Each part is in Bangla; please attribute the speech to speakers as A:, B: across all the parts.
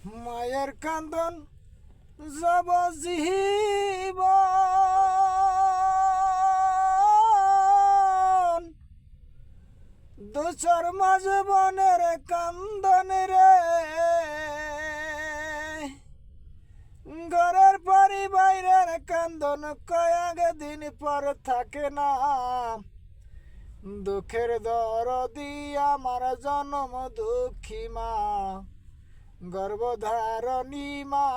A: মায়ের কান্দন যাবজ্জীবন, দোচার মাঝে বনের কান্দন রে। ঘরের পরি বাইরের কান্দন কয়েক দিন পর থাকে না। দুঃখের দরদি আমার জনম দুঃখী মা, গর্ভধারণী মা,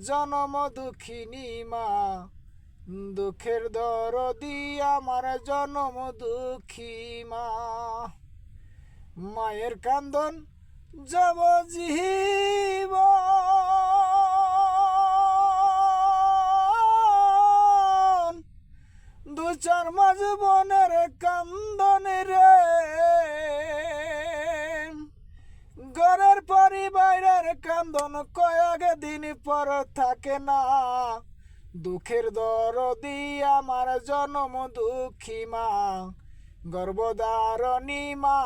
A: জনম দুঃখিনী মা। দুঃখের দরদি আমার জনম দুঃখী মা। মায়ের কান্দন যাবজ্জীবন, দু চার মাঝ বনের কান্দন রে। ঘরের পরি বাইরের কান্দন কয়েক দিন পর থাকে না। দুঃখের দরদি আমার জনম দুঃখী মা, গর্ভধারণী মা,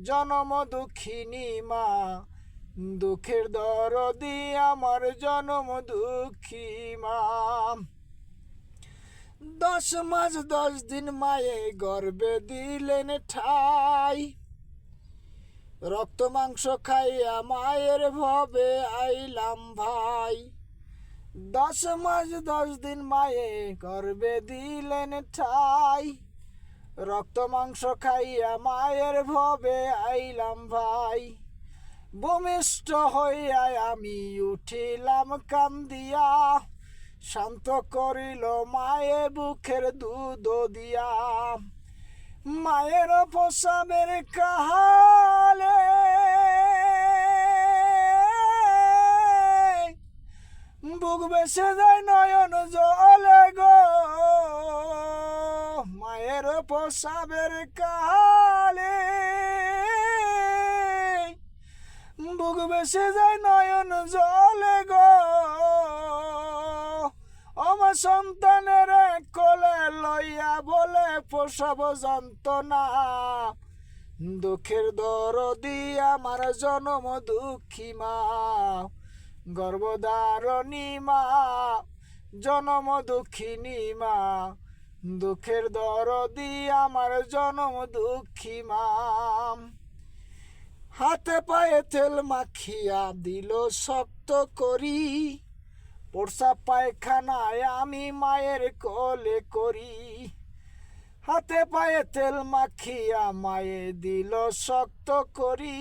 A: জনম দুঃখিনী মা। দুঃখের দরদি আমার জনম দুঃখী মা। 10 মাস 10 দিন মায়ে গর্ভে দিলেন ঠাই, রক্ত মাংস খাইয়া মায়ের ভবে আইলাম ভাই। 10 মাস 10 দিন মায়ে গর্ভে দিলেন ঠাই, রক্ত মাংস খাইয়া মায়ের ভবে আইলাম ভাই। ভূমিষ্ঠ হইয়া আমি উঠিলাম কান্দিয়া, শান্ত করিল মায়ে বুকের দুধ দিয়া। মায়ের প্রসাবের কাহালে বুক বেসে যায় নয়ন জলে গো। মায়ের প্রসাবের কাহালে বুক বেসে যায় নয়ন জলে গো। আমার সন্তানের কোলে লইয়া বলে প্রসব যন্ত্রণা। দুঃখের দরদি আমার জনম দুঃখী মা, গর্ভধারণী মা, জনম দুঃখিনী মা। দুঃখের দরদি আমার জনম দুঃখী মা। হাতে পায়ে তেল মাখিয়া দিল শক্ত করি, প্রসাব পায়খানায় আমি মায়ের কোলে করি। হাতে পায়ে তেল মাখিয়া মায়ে দিল শক্ত করি,